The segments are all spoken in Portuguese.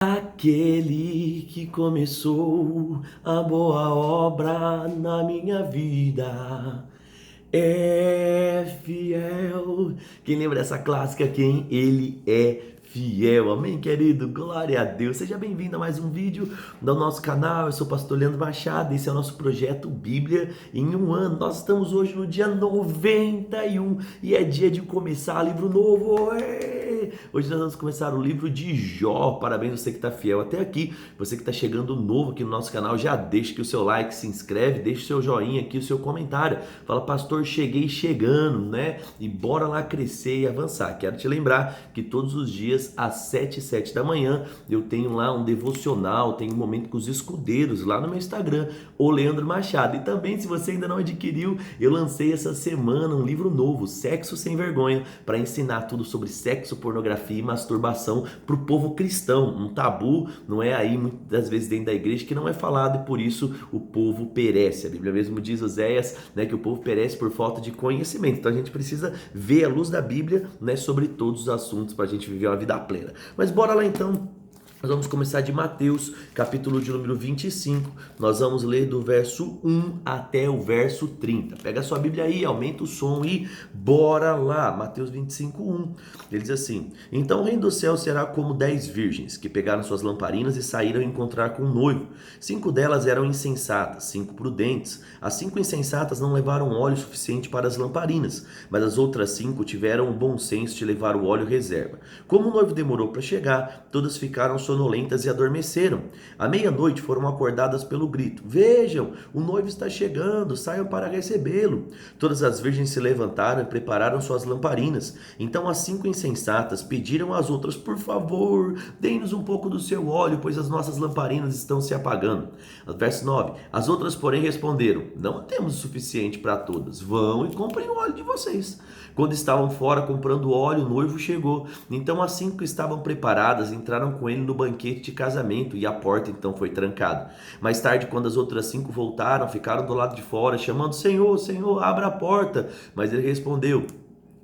Aquele que começou a boa obra na minha vida é fiel. Quem lembra dessa clássica? Quem ele é fiel. Amém, querido? Glória a Deus. Seja bem-vindo a mais um vídeo do nosso canal. Eu sou o pastor Leandro Machado. Esse é o nosso projeto Bíblia em um ano. Nós estamos hoje no dia 91 e é dia de começar livro novo. Hoje nós vamos começar o livro de Jó. Parabéns você que está fiel até aqui. Você que está chegando novo aqui no nosso canal, já deixa aqui o seu like, se inscreve, deixa o seu joinha aqui, o seu comentário. Fala, pastor, cheguei chegando, né? E bora lá crescer e avançar. Quero te lembrar que todos os dias às 7h07 da manhã eu tenho lá um devocional, tenho um momento com os escudeiros lá no meu Instagram, o Leandro Machado. E também, se você ainda não adquiriu, eu lancei essa semana um livro novo, Sexo Sem Vergonha, para ensinar tudo sobre sexo, pornografia e masturbação para o povo cristão. Um tabu, não é aí muitas vezes dentro da igreja que não é falado e por isso o povo perece. A Bíblia mesmo diz, Oséias, né, que o povo perece por falta de conhecimento. Então a gente precisa ver a luz da Bíblia, né, sobre todos os assuntos para a gente viver uma vida plena. Mas bora lá então. Nós vamos começar de Mateus, capítulo de número 25. Nós vamos ler do verso 1 até o verso 30. Pega a sua Bíblia aí, aumenta o som e bora lá. Mateus 25, 1. Ele diz assim: Então o reino do céu será como 10 virgens, que pegaram suas lamparinas e saíram encontrar com o noivo. 5 delas eram insensatas, 5 prudentes. As 5 insensatas não levaram óleo suficiente para as lamparinas, mas as outras 5 tiveram o bom senso de levar o óleo reserva. Como o noivo demorou para chegar, todas ficaram sonolentas e adormeceram. À meia-noite foram acordadas pelo grito: Vejam, o noivo está chegando, saiam para recebê-lo. Todas as virgens se levantaram e prepararam suas lamparinas. Então as 5 insensatas pediram às outras: Por favor, dê-nos um pouco do seu óleo, pois as nossas lamparinas estão se apagando. Verso 9. As outras, porém, responderam: Não temos o suficiente para todas. Vão e comprem o óleo de vocês. Quando estavam fora comprando óleo, o noivo chegou. Então as 5 que estavam preparadas entraram com ele no banquete de casamento e a porta então foi trancada. Mais tarde, quando as outras 5 voltaram, ficaram do lado de fora, chamando: Senhor, Senhor, abra a porta. Mas ele respondeu: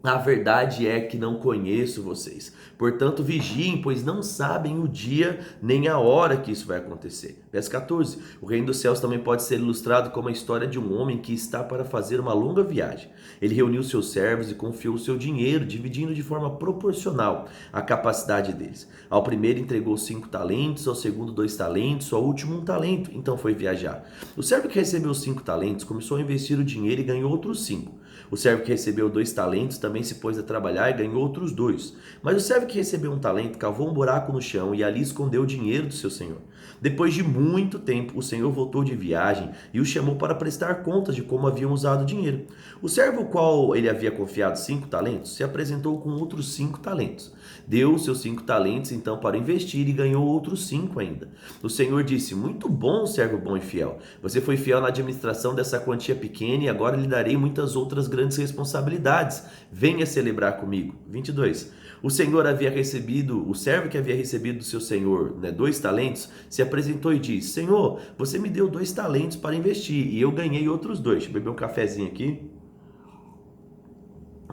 A verdade é que não conheço vocês. Portanto, vigiem, pois não sabem o dia nem a hora que isso vai acontecer. Verso 14. O reino dos céus também pode ser ilustrado como a história de um homem que está para fazer uma longa viagem. Ele reuniu seus servos e confiou o seu dinheiro, dividindo de forma proporcional à capacidade deles. Ao primeiro entregou 5 talentos, ao segundo 2 talentos, ao último 1 talento. Então foi viajar. O servo que recebeu 5 talentos começou a investir o dinheiro e ganhou outros 5. O servo que recebeu 2 talentos também se pôs a trabalhar e ganhou outros 2. Mas o servo que recebeu 1 talento cavou um buraco no chão e ali escondeu o dinheiro do seu senhor. Depois de muito tempo, o senhor voltou de viagem e o chamou para prestar contas de como haviam usado o dinheiro. O servo ao qual ele havia confiado 5 talentos se apresentou com outros 5 talentos. Deu os seus 5 talentos então para investir e ganhou outros 5 ainda. O senhor disse: Muito bom, servo bom e fiel. Você foi fiel na administração dessa quantia pequena e agora lhe darei muitas outras grandes responsabilidades. Venha celebrar comigo. 22. O servo que havia recebido do seu senhor 2 talentos, se apresentou e disse: Senhor, você me deu 2 talentos para investir e eu ganhei outros 2. Deixa eu beber um cafezinho aqui.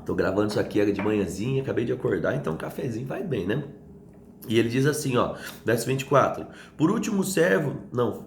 Tô gravando isso aqui de manhãzinha, acabei de acordar, então um cafezinho vai bem, né? E ele diz assim, verso 24. Por último,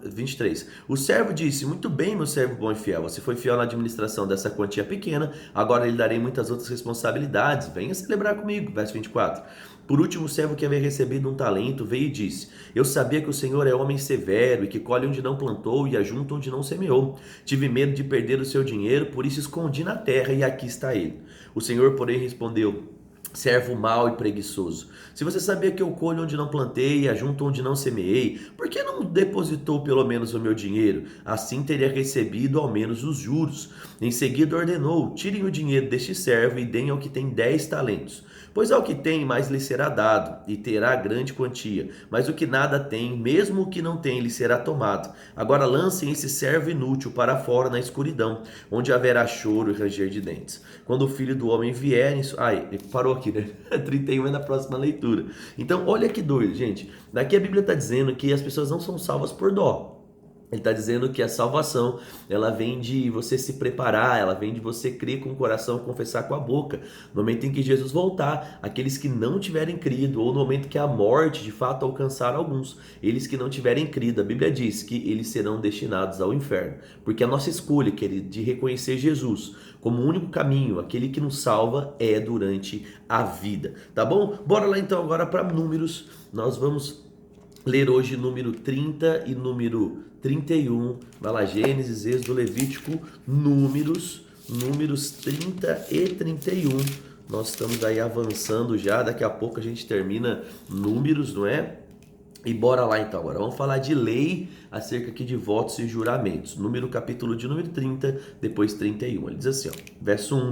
23. O servo disse: Muito bem, meu servo bom e fiel. Você foi fiel na administração dessa quantia pequena, agora lhe darei muitas outras responsabilidades. Venha celebrar comigo. Verso 24. Por último, o servo que havia recebido 1 talento veio e disse: Eu sabia que o Senhor é homem severo e que colhe onde não plantou e ajunta onde não semeou. Tive medo de perder o seu dinheiro, por isso escondi na terra e aqui está ele. O Senhor, porém, respondeu: Servo mau e preguiçoso, se você sabia que eu colho onde não plantei e ajunto onde não semeei, por que não depositou pelo menos o meu dinheiro? Assim teria recebido ao menos os juros. Em seguida ordenou: Tirem o dinheiro deste servo e deem ao que tem 10 talentos. Pois ao que tem, mais lhe será dado, e terá grande quantia. Mas o que nada tem, mesmo o que não tem, lhe será tomado. Agora lancem esse servo inútil para fora na escuridão, onde haverá choro e ranger de dentes. Quando o filho do homem vier... parou aqui, né? 31 é na próxima leitura. Então, olha que doido, gente. Daqui a Bíblia está dizendo que as pessoas não são salvas por dó. Ele está dizendo que a salvação, ela vem de você se preparar, ela vem de você crer com o coração, confessar com a boca. No momento em que Jesus voltar, aqueles que não tiverem crido, ou no momento que a morte de fato alcançar alguns, eles que não tiverem crido, a Bíblia diz que eles serão destinados ao inferno. Porque a nossa escolha, querido, de reconhecer Jesus como o único caminho, aquele que nos salva, é durante a vida. Tá bom? Bora lá então agora para Números. Nós vamos ler hoje número 30 e número 31, vai lá, Gênesis, Êxodo, Levítico, números 30 e 31. Nós estamos aí avançando já, daqui a pouco a gente termina números, não é? E bora lá então agora, vamos falar de lei acerca aqui de votos e juramentos. Capítulo de número 30, depois 31. Ele diz assim, ó, verso 1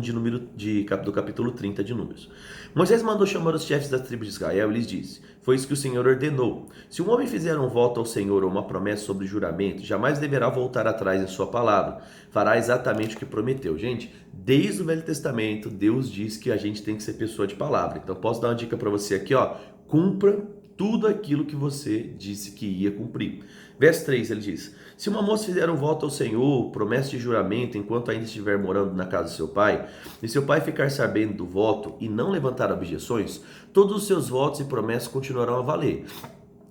do capítulo 30 de Números. Moisés mandou chamar os chefes das tribos de Israel e lhes disse, foi isso que o Senhor ordenou. Se um homem fizer um voto ao Senhor ou uma promessa sobre juramento, jamais deverá voltar atrás em sua palavra. Fará exatamente o que prometeu. Gente, desde o Velho Testamento, Deus diz que a gente tem que ser pessoa de palavra. Então posso dar uma dica para você aqui, ó, cumpra tudo aquilo que você disse que ia cumprir. Verso 3, ele diz, se uma moça fizer um voto ao Senhor, promessa de juramento, enquanto ainda estiver morando na casa do seu pai, e seu pai ficar sabendo do voto e não levantar objeções, todos os seus votos e promessas continuarão a valer.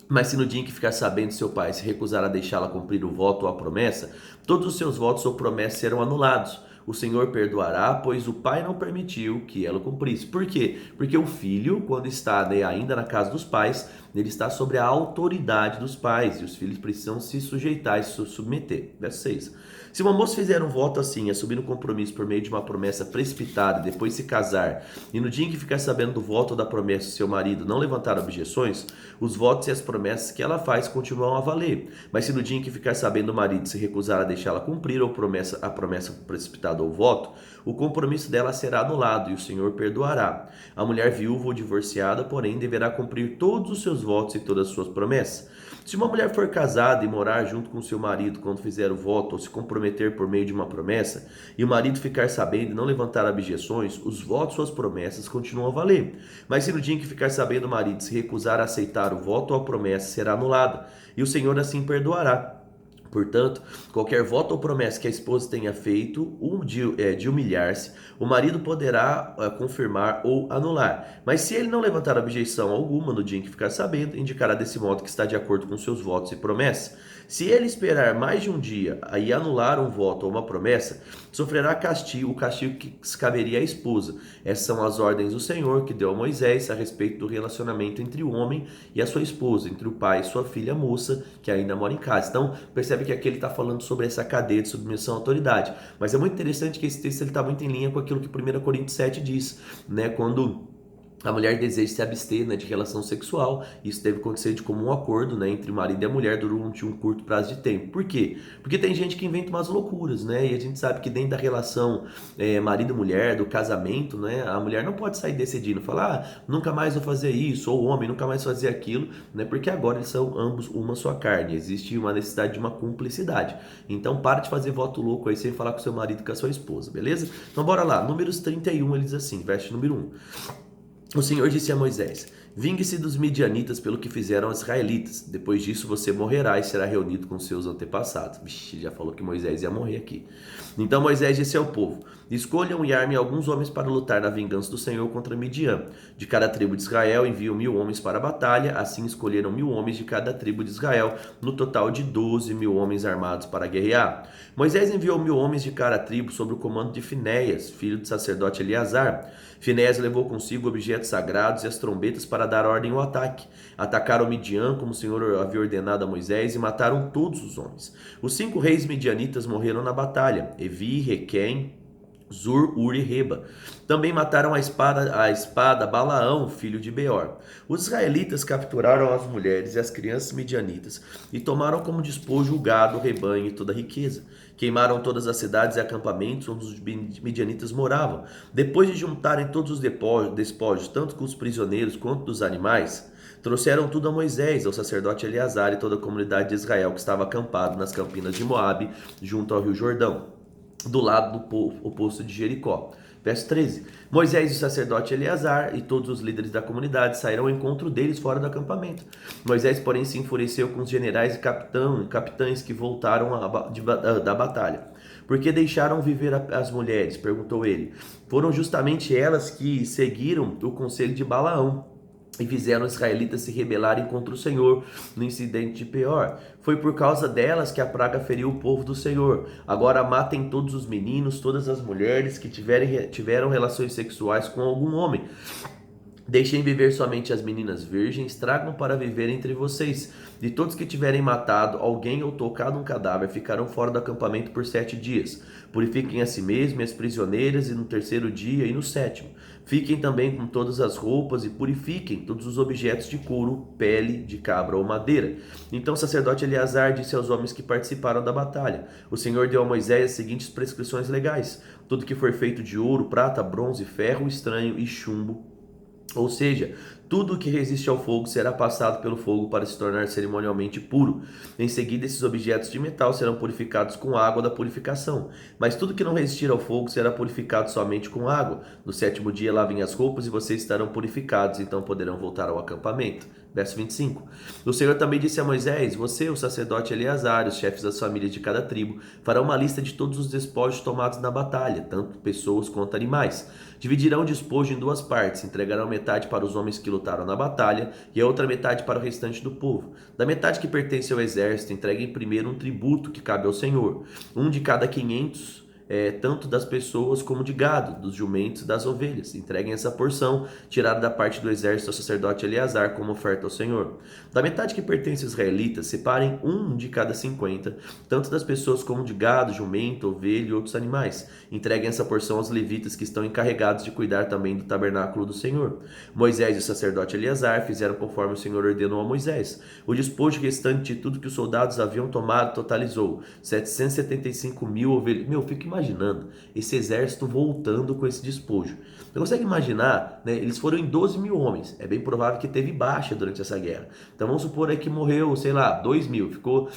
Mas se no dia em que ficar sabendo seu pai se recusar a deixá-la cumprir o voto ou a promessa, todos os seus votos ou promessas serão anulados. O Senhor perdoará, pois o pai não permitiu que ela cumprisse. Por quê? Porque o filho, quando está ainda na casa dos pais, ele está sobre a autoridade dos pais, e os filhos precisam se sujeitar e se submeter. Verso 6. Se uma moça fizer um voto assim, assumir um compromisso por meio de uma promessa precipitada, depois se casar, e no dia em que ficar sabendo do voto ou da promessa do seu marido não levantar objeções, os votos e as promessas que ela faz continuam a valer. Mas se no dia em que ficar sabendo do marido se recusar a deixá-la cumprir a promessa precipitada ou voto, o compromisso dela será anulado e o Senhor perdoará. A mulher viúva ou divorciada, porém, deverá cumprir todos os seus votos e todas as suas promessas. Se uma mulher for casada e morar junto com seu marido quando fizer o voto ou se comprometer por meio de uma promessa, e o marido ficar sabendo e não levantar objeções, os votos e suas promessas continuam a valer. Mas se no dia em que ficar sabendo o marido se recusar a aceitar o voto ou a promessa, será anulada, e o Senhor assim perdoará. Portanto, qualquer voto ou promessa que a esposa tenha feito de humilhar-se, o marido poderá confirmar ou anular. Mas se ele não levantar objeção alguma no dia em que ficar sabendo, indicará desse modo que está de acordo com seus votos e promessas. Se ele esperar mais de um dia e anular um voto ou uma promessa, sofrerá o castigo que caberia à esposa. Essas são as ordens do Senhor que deu a Moisés a respeito do relacionamento entre o homem e a sua esposa, entre o pai e sua filha moça, que ainda mora em casa. Então, percebe que aqui ele está falando sobre essa cadeia de submissão à autoridade. Mas é muito interessante que esse texto está muito em linha com aquilo que 1 Coríntios 7 diz, né? Quando a mulher deseja se abster, né, de relação sexual, isso deve acontecer de comum acordo, né, entre o marido e a mulher durante um curto prazo de tempo. Por quê? Porque tem gente que inventa umas loucuras, né, e a gente sabe que dentro da relação marido e mulher, do casamento, né, a mulher não pode sair decidindo, falar, nunca mais vou fazer isso, ou o homem nunca mais fazer aquilo, né, porque agora eles são ambos uma só carne, existe uma necessidade de uma cumplicidade. Então para de fazer voto louco aí sem falar com seu marido e com a sua esposa, beleza? Então bora lá, Números 31, ele diz assim, verso número 1. O Senhor disse a Moisés, vingue-se dos midianitas pelo que fizeram aos israelitas. Depois disso você morrerá e será reunido com seus antepassados. Vixe, já falou que Moisés ia morrer aqui. Então Moisés disse ao povo, escolham e armem alguns homens para lutar na vingança do Senhor contra Midian. De cada tribo de Israel enviam 1.000 homens para a batalha, assim escolheram 1.000 homens de cada tribo de Israel, no total de 12.000 homens armados para guerrear. Moisés enviou 1.000 homens de cada tribo sob o comando de Finéias, filho do sacerdote Eleazar. Finéias levou consigo objetos sagrados e as trombetas para dar ordem ao ataque. Atacaram Midian, como o Senhor havia ordenado a Moisés, e mataram todos os homens. Os 5 reis midianitas morreram na batalha, Evi, Requém, Zur, Uri e Reba. Também mataram a espada Balaão, filho de Beor. Os israelitas capturaram as mulheres e as crianças midianitas e tomaram como despojo o gado, o rebanho e toda a riqueza. Queimaram todas as cidades e acampamentos onde os midianitas moravam. Depois de juntarem todos os despojos, tanto com os prisioneiros quanto dos animais, trouxeram tudo a Moisés, ao sacerdote Eleazar e toda a comunidade de Israel que estava acampado nas campinas de Moabe, junto ao rio Jordão, do lado oposto de Jericó. Verso 13. Moisés e o sacerdote Eleazar e todos os líderes da comunidade saíram ao encontro deles fora do acampamento. Moisés, porém, se enfureceu com os generais e capitães que voltaram da batalha. Por que deixaram viver as mulheres? Perguntou ele. Foram justamente elas que seguiram o conselho de Balaão e fizeram os israelitas se rebelarem contra o Senhor no incidente de Peor. Foi por causa delas que a praga feriu o povo do Senhor. Agora matem todos os meninos, todas as mulheres que tiveram relações sexuais com algum homem. Deixem viver somente as meninas virgens, tragam para viver entre vocês. De todos que tiverem matado alguém ou tocado um cadáver, ficarão fora do acampamento por 7 dias. Purifiquem a si mesmos e as prisioneiras, e no terceiro dia e no sétimo. Fiquem também com todas as roupas e purifiquem todos os objetos de couro, pele de cabra ou madeira. Então o sacerdote Eleazar disse aos homens que participaram da batalha: o Senhor deu a Moisés as seguintes prescrições legais: tudo que for feito de ouro, prata, bronze, ferro estranho e chumbo, ou seja, tudo que resiste ao fogo será passado pelo fogo para se tornar cerimonialmente puro. Em seguida, esses objetos de metal serão purificados com água da purificação. Mas tudo que não resistir ao fogo será purificado somente com água. No sétimo dia, lavem as roupas e vocês estarão purificados, então poderão voltar ao acampamento. Verso 25. O Senhor também disse a Moisés: você, o sacerdote Eleazar, os chefes das famílias de cada tribo, farão uma lista de todos os despojos tomados na batalha, tanto pessoas quanto animais. Dividirão o despojo em 2 partes, entregarão metade para os homens que lutaram na batalha e a outra metade para o restante do povo. Da metade que pertence ao exército, entreguem primeiro um tributo que cabe ao Senhor, um de cada 500, tanto das pessoas como de gado, dos jumentos e das ovelhas. Entreguem essa porção, tirada da parte do exército ao sacerdote Eleazar, como oferta ao Senhor. Da metade que pertence aos israelitas, separem um de cada 50, tanto das pessoas como de gado, jumento, ovelha e outros animais. Entreguem essa porção aos levitas, que estão encarregados de cuidar também do tabernáculo do Senhor. Moisés e o sacerdote Eleazar fizeram conforme o Senhor ordenou a Moisés. O despojo restante de tudo que os soldados haviam tomado totalizou 775 mil ovelhas. Fico imaginando esse exército voltando com esse despojo. Você consegue imaginar, né? Eles foram em 12 mil homens. É bem provável que teve baixa durante essa guerra. Então vamos supor aí que morreu, sei lá, 2 mil. Ficou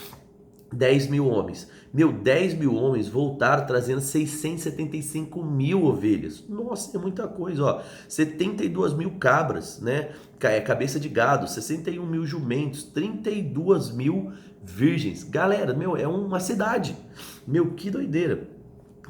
10 mil homens. 10 mil homens voltaram trazendo 675 mil ovelhas. Nossa, é muita coisa, ó. 72 mil cabras, né? Cabeça de gado, 61 mil jumentos, 32 mil virgens. Galera, é uma cidade. Que doideira.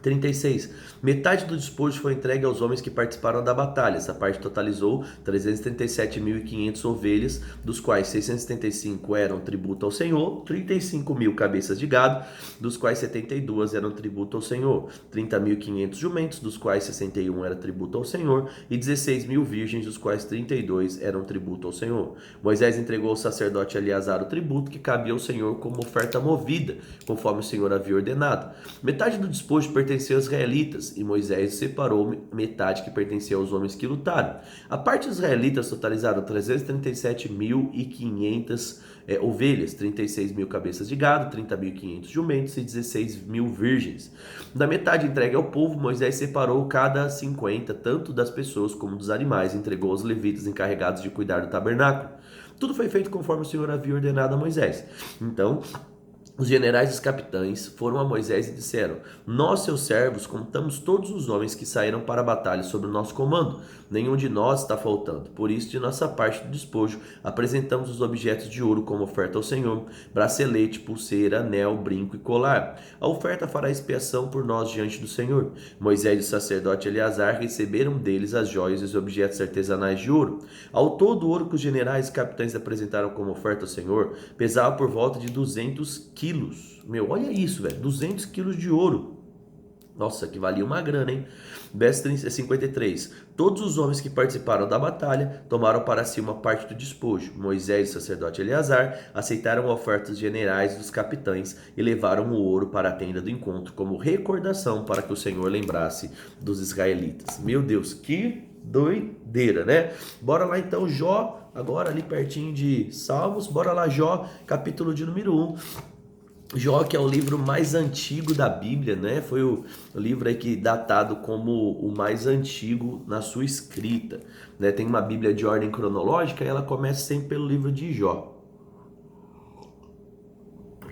36. Metade do despojo foi entregue aos homens que participaram da batalha. Essa parte totalizou 337.500 ovelhas, dos quais 675 eram tributo ao Senhor, 35 mil cabeças de gado, dos quais 72 eram tributo ao Senhor, 30.500 jumentos, dos quais 61 era tributo ao Senhor, e 16 mil virgens, dos quais 32 eram tributo ao Senhor. Moisés entregou ao sacerdote Eleazar o tributo que cabia ao Senhor como oferta movida, conforme o Senhor havia ordenado. Metade do despojo pertencia aos israelitas, e Moisés separou metade que pertencia aos homens que lutaram. A parte dos israelitas totalizaram 337.500 ovelhas, 36 mil cabeças de gado, 30.500 jumentos e 16 mil virgens. Da metade entregue ao povo, Moisés separou cada 50, tanto das pessoas como dos animais, e entregou aos levitas encarregados de cuidar do tabernáculo. Tudo foi feito conforme o Senhor havia ordenado a Moisés. Então, os generais e os capitães foram a Moisés e disseram: nós, seus servos, contamos todos os homens que saíram para a batalha sob o nosso comando. Nenhum de nós está faltando. Por isso, de nossa parte do despojo, apresentamos os objetos de ouro como oferta ao Senhor: bracelete, pulseira, anel, brinco e colar. A oferta fará expiação por nós diante do Senhor. Moisés e o sacerdote Eleazar receberam deles as joias e os objetos artesanais de ouro. Ao todo, o ouro que os generais e capitães apresentaram como oferta ao Senhor pesava por volta de 200 quilos. Olha isso, velho, 200 quilos de ouro. Nossa, que valia uma grana, hein? Verso 53. Todos os homens que participaram da batalha tomaram para si uma parte do despojo. Moisés e o sacerdote Eleazar aceitaram a oferta dos generais e dos capitães e levaram o ouro para a tenda do encontro como recordação para que o Senhor lembrasse dos israelitas. Meu Deus, que doideira, né? Bora lá então, Jó, agora ali pertinho de Salmos. Bora lá, Jó, capítulo de número 1. Jó, que é o livro mais antigo da Bíblia, né? Foi o livro aí que datado como o mais antigo na sua escrita, né? Tem uma Bíblia de ordem cronológica e ela começa sempre pelo livro de Jó.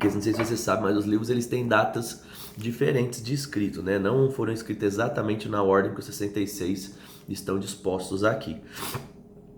Porque não sei se você sabe, mas os livros eles têm datas diferentes de escrito, né? Não foram escritos exatamente na ordem que os 66 estão dispostos aqui.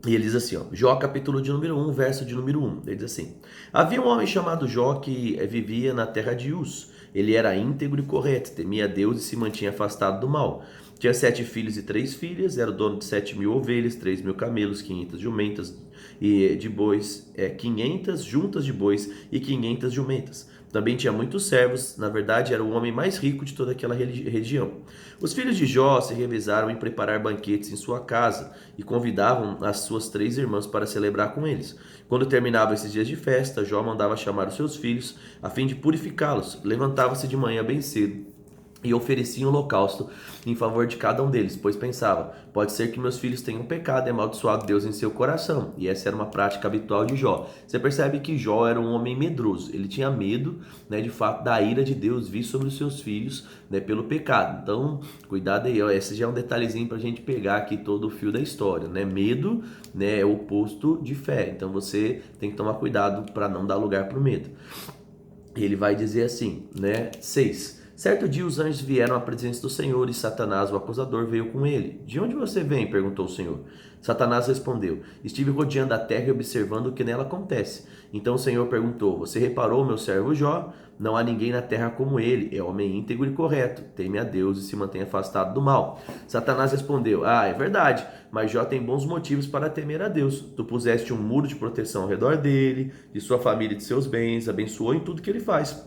E ele diz assim, ó, Jó capítulo de número 1, verso de número 1. Ele diz assim: havia um homem chamado Jó que vivia na terra de Uz. Ele era íntegro e correto, temia Deus e se mantinha afastado do mal. Tinha 7 filhos e 3 filhas, era o dono de 7.000 ovelhas, 3.000 camelos, 500 jumentas e de bois, 500 juntas de bois e 500 jumentas. Também tinha muitos servos, na verdade era o homem mais rico de toda aquela região. Os filhos de Jó se revezaram em preparar banquetes em sua casa e convidavam as suas 3 irmãs para celebrar com eles. Quando terminavam esses dias de festa, Jó mandava chamar os seus filhos a fim de purificá-los. Levantava-se de manhã bem cedo e oferecia um holocausto em favor de cada um deles, pois pensava, pode ser que meus filhos tenham pecado e amaldiçoado Deus em seu coração. E essa era uma prática habitual de Jó. Você percebe que Jó era um homem medroso, ele tinha medo, né, de fato, da ira de Deus vir sobre os seus filhos, né, pelo pecado. Então, cuidado aí, ó, esse já é um detalhezinho para a gente pegar aqui todo o fio da história, né? Medo, né, é o oposto de fé, então você tem que tomar cuidado para não dar lugar para o medo. E ele vai dizer assim, né, 6. Certo dia os anjos vieram à presença do Senhor e Satanás, o acusador, veio com ele. De onde você vem? Perguntou o Senhor. Satanás respondeu, estive rodeando a terra e observando o que nela acontece. Então o Senhor perguntou, você reparou meu servo Jó? Não há ninguém na terra como ele, é homem íntegro e correto, teme a Deus e se mantém afastado do mal. Satanás respondeu, é verdade, mas Jó tem bons motivos para temer a Deus. Tu puseste um muro de proteção ao redor dele, de sua família e de seus bens, abençoou em tudo que ele faz.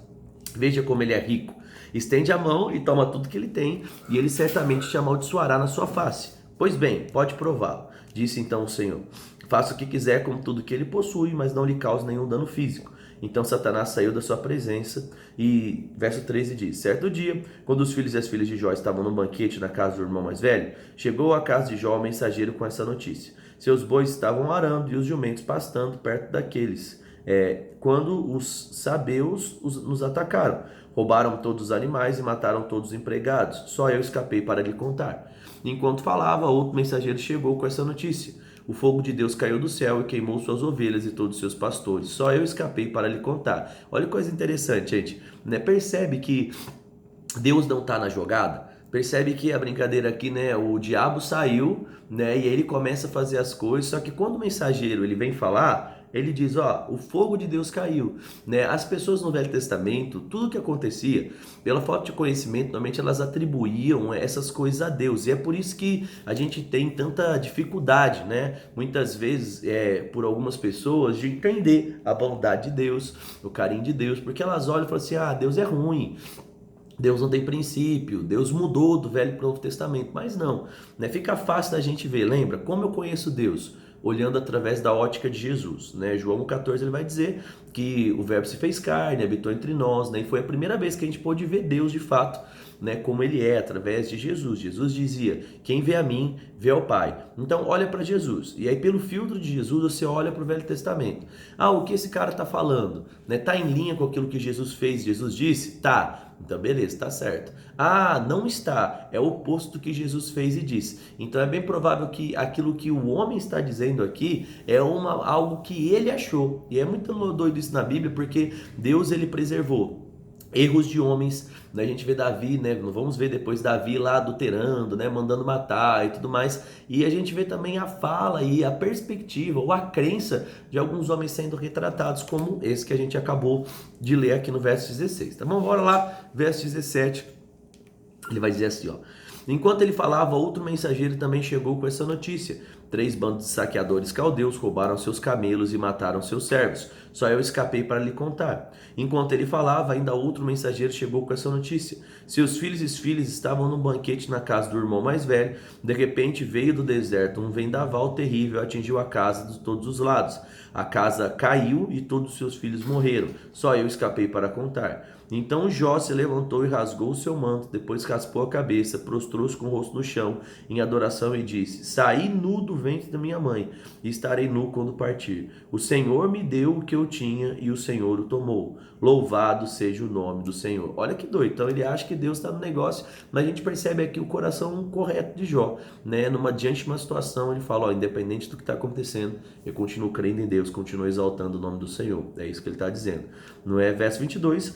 Veja como ele é rico. Estende a mão e toma tudo que ele tem, e ele certamente te amaldiçoará na sua face. Pois bem, pode prová-lo. Disse então o Senhor, faça o que quiser com tudo que ele possui, mas não lhe cause nenhum dano físico. Então Satanás saiu da sua presença e, verso 13 diz, certo dia, quando os filhos e as filhas de Jó estavam num banquete na casa do irmão mais velho, chegou à casa de Jó um mensageiro com essa notícia. Seus bois estavam arando e os jumentos pastando perto daqueles. Quando os sabeus nos atacaram, roubaram todos os animais e mataram todos os empregados. Só eu escapei para lhe contar. Enquanto falava, outro mensageiro chegou com essa notícia. O fogo de Deus caiu do céu e queimou suas ovelhas e todos os seus pastores. Só eu escapei para lhe contar. Olha que coisa interessante, gente. Né? Percebe que Deus não está na jogada? Percebe que a brincadeira aqui, né? O diabo saiu, né? E aí ele começa a fazer as coisas. Só que quando o mensageiro ele vem falar, ele diz, o fogo de Deus caiu, né? As pessoas no Velho Testamento, tudo que acontecia, pela falta de conhecimento, normalmente elas atribuíam essas coisas a Deus, e é por isso que a gente tem tanta dificuldade, né? Muitas vezes, por algumas pessoas, de entender a bondade de Deus, o carinho de Deus, porque elas olham e falam assim, Deus é ruim, Deus não tem princípio, Deus mudou do Velho para o Novo Testamento, mas não, né? Fica fácil da gente ver, lembra? Como eu conheço Deus? Olhando através da ótica de Jesus, né? João 14 ele vai dizer que o verbo se fez carne, habitou entre nós, né? E foi a primeira vez que a gente pôde ver Deus de fato, né? Como ele é, através de Jesus. Jesus dizia, quem vê a mim, vê ao Pai. Então olha para Jesus, e aí pelo filtro de Jesus você olha para o Velho Testamento. O que esse cara está falando? Né? Tá em linha com aquilo que Jesus fez, Jesus disse? Tá. Então, beleza, tá certo. Não está. É o oposto do que Jesus fez e disse. Então, é bem provável que aquilo que o homem está dizendo aqui é algo que ele achou. E é muito doido isso na Bíblia, porque Deus, ele preservou erros de homens, né? A gente vê Davi, né? Vamos ver depois Davi lá adulterando, né? Mandando matar e tudo mais, e a gente vê também a fala e a perspectiva ou a crença de alguns homens sendo retratados, como esse que a gente acabou de ler aqui no verso 16, tá bom? Bora lá, verso 17, ele vai dizer assim, enquanto ele falava, outro mensageiro também chegou com essa notícia. 3 bandos de saqueadores caldeus roubaram seus camelos e mataram seus servos. Só eu escapei para lhe contar. Enquanto ele falava, ainda outro mensageiro chegou com essa notícia. Seus filhos e filhas estavam num banquete na casa do irmão mais velho. De repente veio do deserto um vendaval terrível, atingiu a casa de todos os lados. A casa caiu e todos os seus filhos morreram. Só eu escapei para contar. Então Jó se levantou e rasgou o seu manto, depois raspou a cabeça, prostrou-se com o rosto no chão, em adoração, e disse, saí nu do ventre da minha mãe, e estarei nu quando partir. O Senhor me deu o que eu tinha e o Senhor o tomou. Louvado seja o nome do Senhor. Olha que doido. Então ele acha que Deus está no negócio, mas a gente percebe aqui o coração correto de Jó, né? Diante de uma situação, ele fala, ó, independente do que está acontecendo, eu continuo crendo em Deus, continuo exaltando o nome do Senhor. É isso que ele está dizendo. Não é verso 22?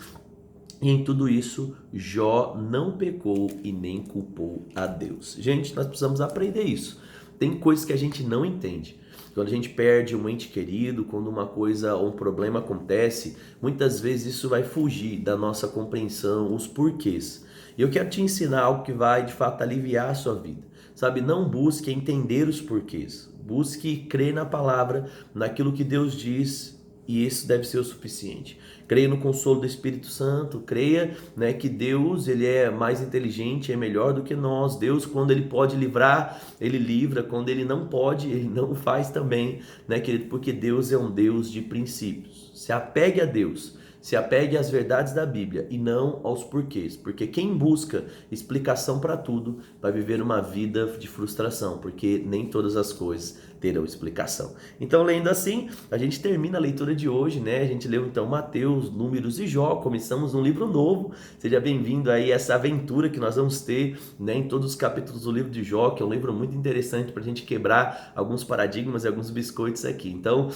E em tudo isso, Jó não pecou e nem culpou a Deus. Gente, nós precisamos aprender isso. Tem coisas que a gente não entende. Quando a gente perde um ente querido, quando uma coisa ou um problema acontece, muitas vezes isso vai fugir da nossa compreensão, os porquês. E eu quero te ensinar algo que vai, de fato, aliviar a sua vida. Sabe, não busque entender os porquês. Busque crer na palavra, naquilo que Deus diz, e isso deve ser o suficiente. Creia no consolo do Espírito Santo, creia, né, que Deus, ele é mais inteligente, é melhor do que nós. Deus, quando ele pode livrar, ele livra, quando ele não pode, ele não faz também, né, querido? Porque Deus é um Deus de princípios. Se apegue a Deus. Se apegue às verdades da Bíblia e não aos porquês, porque quem busca explicação para tudo vai viver uma vida de frustração, porque nem todas as coisas terão explicação. Então, lendo assim, a gente termina a leitura de hoje, né? A gente leu então Mateus, Números e Jó, começamos um livro novo. Seja bem-vindo aí a essa aventura que nós vamos ter, né, em todos os capítulos do livro de Jó, que é um livro muito interessante para a gente quebrar alguns paradigmas e alguns biscoitos aqui. Então,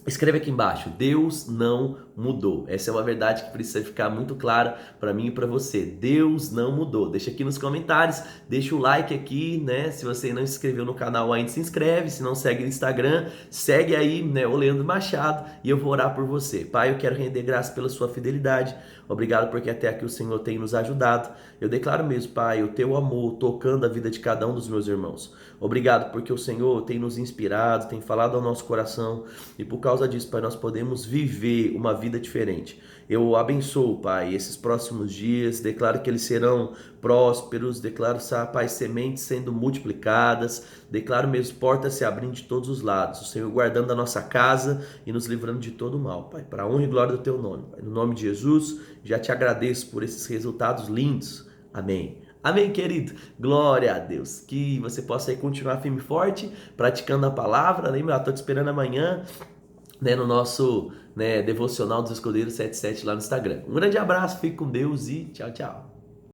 escreve aqui embaixo, Deus não mudou. Essa é uma verdade que precisa ficar muito clara para mim e para você. Deus não mudou. Deixa aqui nos comentários, deixa o like aqui, né? Se você não se inscreveu no canal ainda, se inscreve. Se não segue no Instagram, segue aí, né, o Leandro Machado, e eu vou orar por você. Pai, eu quero render graça pela sua fidelidade. Obrigado porque até aqui o Senhor tem nos ajudado. Eu declaro mesmo, Pai, o teu amor tocando a vida de cada um dos meus irmãos. Obrigado porque o Senhor tem nos inspirado, tem falado ao nosso coração, e por causa disso, Pai, nós podemos viver uma vida diferente. Eu abençoo, Pai, esses próximos dias, declaro que eles serão prósperos, declaro, Pai, sementes sendo multiplicadas, declaro mesmo portas se abrindo de todos os lados, o Senhor guardando a nossa casa e nos livrando de todo o mal, Pai, para a honra e glória do teu nome, Pai. No nome de Jesus, já te agradeço por esses resultados lindos. Amém. Amém, querido? Glória a Deus. Que você possa aí continuar firme e forte, praticando a palavra. Lembra, estou te esperando amanhã, né, no nosso, né, Devocional dos Escudeiros 77 lá no Instagram. Um grande abraço, fique com Deus e tchau, tchau.